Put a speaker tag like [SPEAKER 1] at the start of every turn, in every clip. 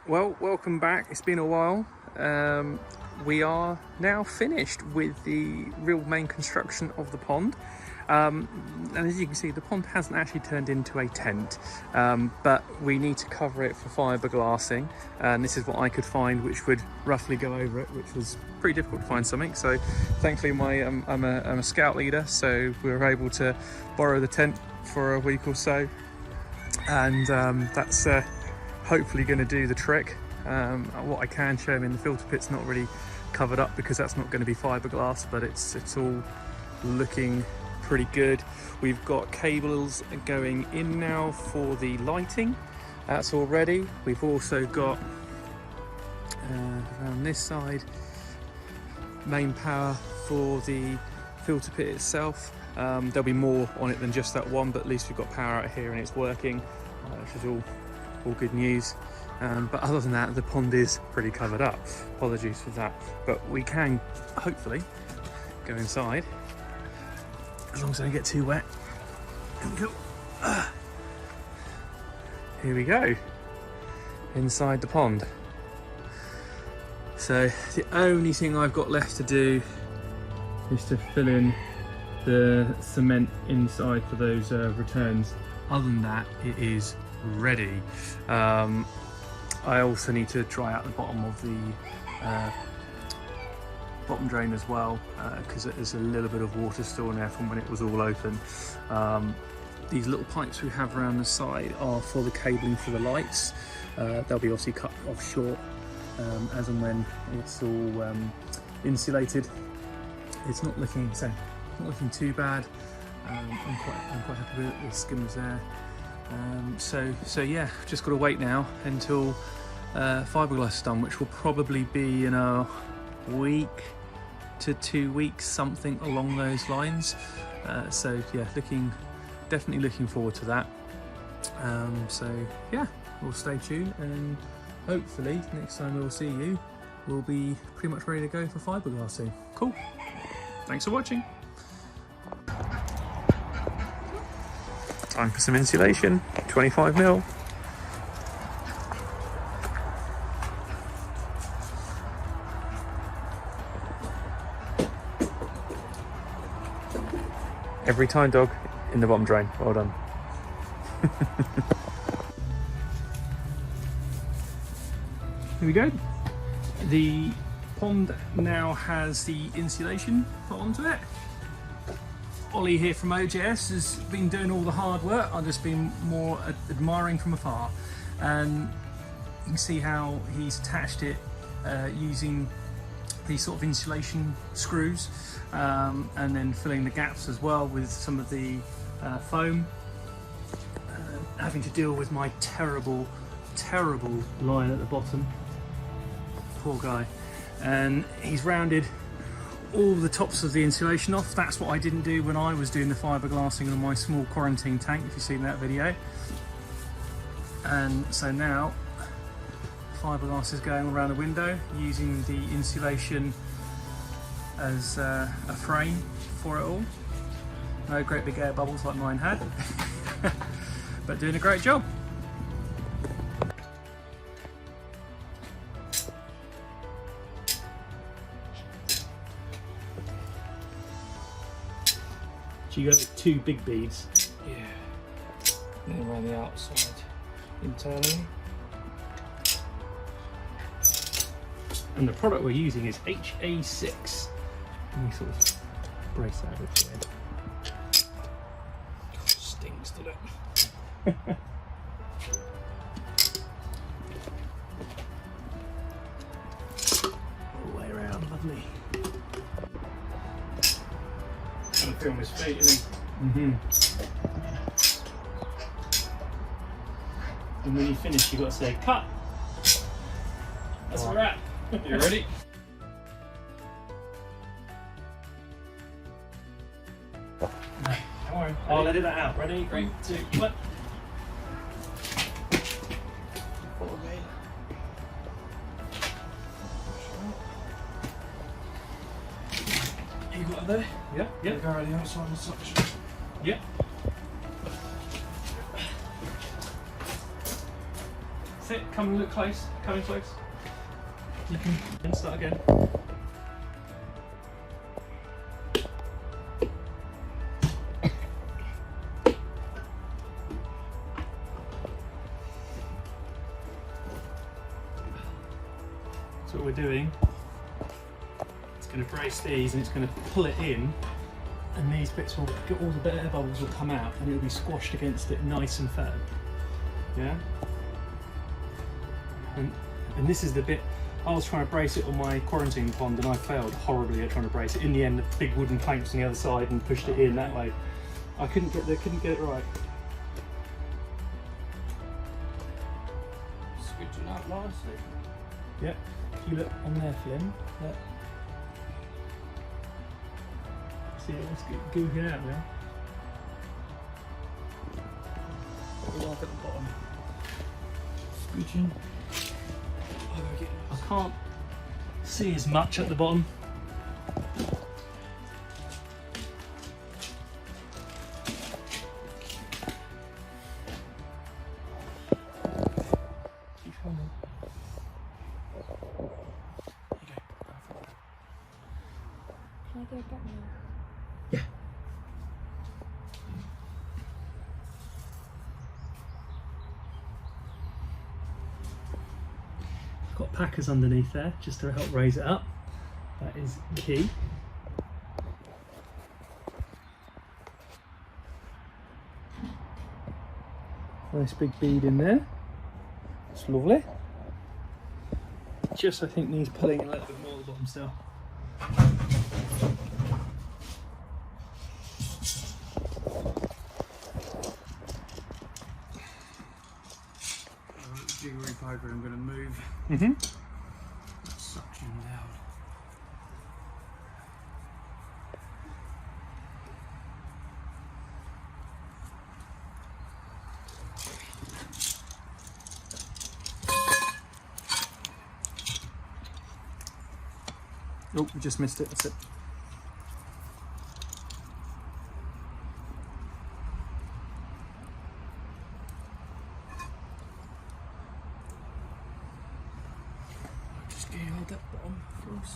[SPEAKER 1] Well, welcome back. It's been a while. We are now finished with the real main construction of the pond. And as you can see, the pond hasn't actually turned into a tent, but we need to cover it for fiberglassing. And this is what I could find, which would roughly go over it, which was pretty difficult to find something. So thankfully I'm a scout leader, so we were able to borrow the tent for a week or so. And that's hopefully going to do the trick. What I can show him in the filter pit's not really covered up because that's not going to be fiberglass, but it's all looking pretty good. We've got cables going in now for the lighting. That's all ready. We've also got around this side main power for the filter pit itself. There'll be more on it than just that one, but at least we've got power out here and it's working, which is all good news. But other than that, the pond is pretty covered up. Apologies for that, but we can hopefully go inside as long as I don't get too wet. Here we go. Here we go, inside the pond. So the only thing I've got left to do is to fill in the cement inside for those returns. Other than that, it is ready. I also need to dry out the bottom of the bottom drain as well, because there's a little bit of water still in there from when it was all open. These little pipes we have around the side are for the cabling for the lights. They'll be obviously cut off short as and when it's all insulated. It's not looking too bad. I'm quite happy with it. The skin was there. So yeah, just got to wait now until fiberglass is done, which will probably be in a week to 2 weeks, something along those lines. So yeah, definitely looking forward to that. So yeah, we'll stay tuned, and hopefully next time we'll see you, we'll be pretty much ready to go for fiberglassing. Cool. Thanks for watching. Time for some insulation, 25mm. Every time, dog, in the bottom drain. Well done. Here we go. The pond now has the insulation put onto it. Ollie here from OJS has been doing all the hard work. I've just been more admiring from afar, and you can see how he's attached it using these sort of insulation screws, and then filling the gaps as well with some of the foam. Having to deal with my terrible line at the bottom. Poor guy. And he's rounded all the tops of the insulation off. That's what I didn't do when I was doing the fiberglassing on my small quarantine tank, if you've seen that video. And so now fiberglass is going around the window using the insulation as a frame for it all. No great big air bubbles like mine had, but doing a great job. So you got 2 big beads. Yeah. And then around the outside internally. And the product we're using is HA6. Let me sort of brace that with the head. Stings, doesn't it? All the way around, lovely. Gonna film his feet, isn't he? And when you finish, you've got to say cut. That's a wrap. You ready? Don't worry. I'll edit that out. Ready? 3, 2, 1. You got it there? Yeah. Yeah. Go around the outside of the suction. Yeah. That's it. Come and look close. Come in close. You can start again. So what we're doing, it's going to brace these and it's going to pull it in, and these bits will get, all the air bubbles will come out and it'll be squashed against it nice and firm. Yeah? And this is the bit, I was trying to brace it on my quarantine pond and I failed horribly at trying to brace it. In the end, the big wooden planks on the other side and pushed it in that way. I couldn't get it right.
[SPEAKER 2] Switching out nicely.
[SPEAKER 1] Yeah, if you look on there, Flynn, look. See it, let's get googing out now. What do we like at the bottom?
[SPEAKER 2] Switching.
[SPEAKER 1] I can't see as much at the bottom.
[SPEAKER 3] Can I go back now?
[SPEAKER 1] Yeah. Got packers underneath there just to help raise it up. That is key. Nice big bead in there. It's lovely. Just I think needs pulling a little bit more at the bottom still.
[SPEAKER 2] Jiggery poker, I'm going to move that suction down.
[SPEAKER 1] Oh, we just missed it, that's it.
[SPEAKER 2] Just get hold that bottom for us.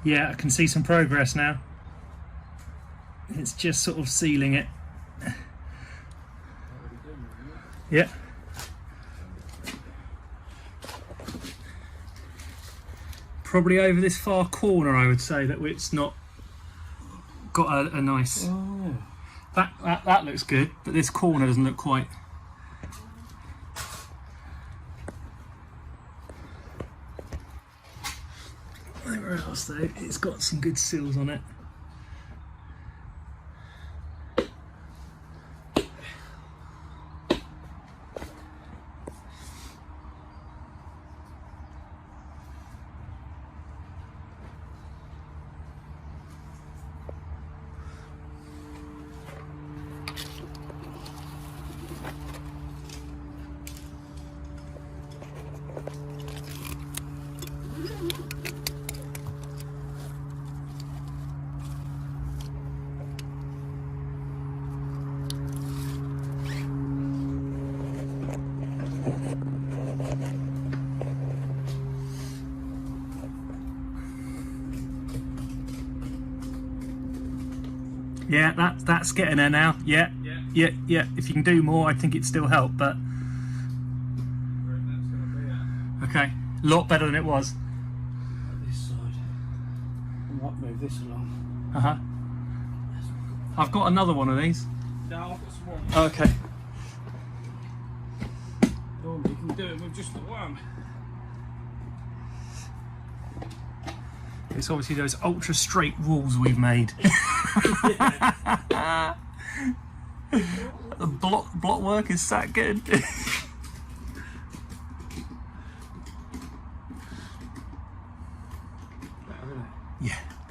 [SPEAKER 1] Yeah, I can see some progress now. It's just sort of sealing it. Yeah. Probably over this far corner, I would say that it's not got a nice.
[SPEAKER 2] Oh.
[SPEAKER 1] That looks good, but this corner doesn't look quite. Everywhere else though, it's got some good seals on it. Yeah, that's getting there now. Yeah. If you can do more, I think it'd still help, but okay, a lot better than it was.
[SPEAKER 2] This side. I might move this along.
[SPEAKER 1] I've got another one of these.
[SPEAKER 2] No, I've got some more.
[SPEAKER 1] Okay.
[SPEAKER 2] Oh, you can do it with just the one.
[SPEAKER 1] It's obviously those ultra straight rules we've made. The block work is that good.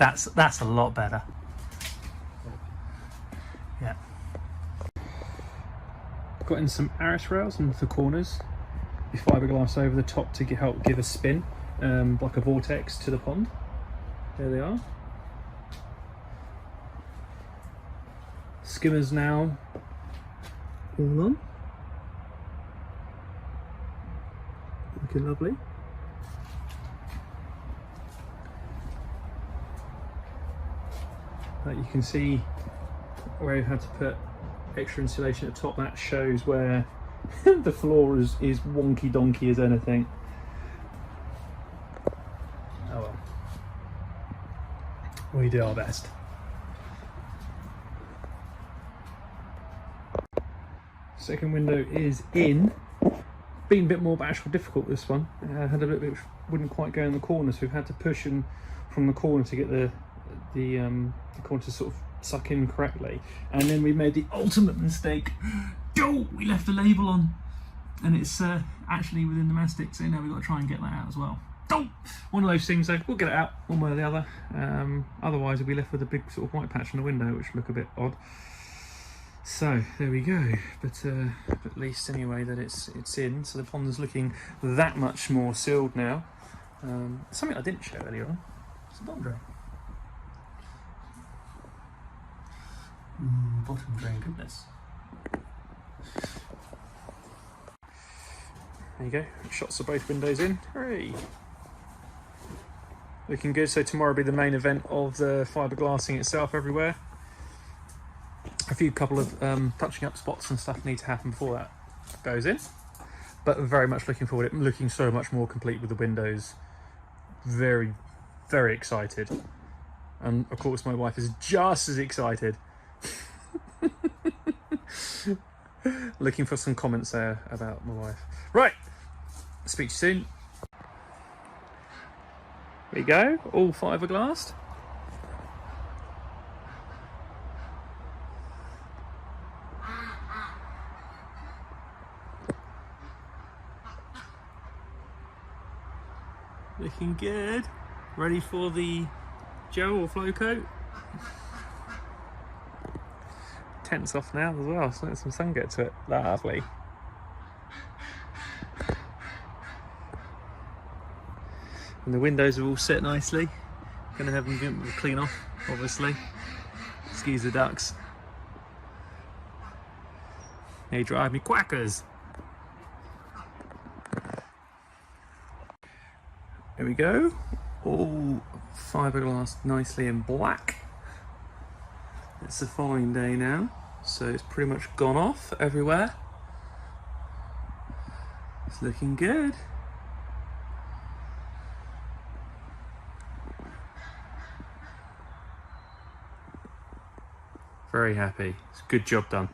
[SPEAKER 1] That's a lot better. Yeah. Got in some arris rails into the corners, the fiberglass over the top to help give a spin, like a vortex to the pond. There they are. Skimmers now all on. Looking lovely. But you can see where we've had to put extra insulation at the top. That shows where the floor is wonky donkey as anything. Oh well. We do our best. Second window is in. Been a bit more actually difficult, this one. Had a little bit which wouldn't quite go in the corner, so we've had to push in from the corner to get the corner to sort of suck in correctly. And then we made the ultimate mistake. Oh, we left the label on, and it's actually within the mastic, so now we've got to try and get that out as well. Oh, one of those things though, we'll get it out one way or the other. Otherwise we'll be left with a big sort of white patch on the window, which will look a bit odd. So there we go, but at least anyway that it's in, so the pond is looking that much more sealed now. Something I didn't show earlier on, it's a bottom drain. Bottom drain goodness. There you go, shots of both windows in. Hooray! Looking good. So tomorrow will be the main event of the fiberglassing itself everywhere. A few couple of touching up spots and stuff need to happen before that goes in, but very much looking forward to it, looking so much more complete with the windows. Very, very excited, and of course my wife is just as excited. Looking for some comments there about my wife. Right, speak to you soon. There you go, all fiberglassed. Looking good. Ready for the gel or flow coat. Tent's off now as well, so let some sun get to it. Lovely. And the windows are all set nicely. Gonna have them clean off, obviously. Excuse the ducks. They drive me quackers. There we go, all fiberglass nicely in black. It's the following day now, so it's pretty much gone off everywhere. It's looking good. Very happy. It's a good job done.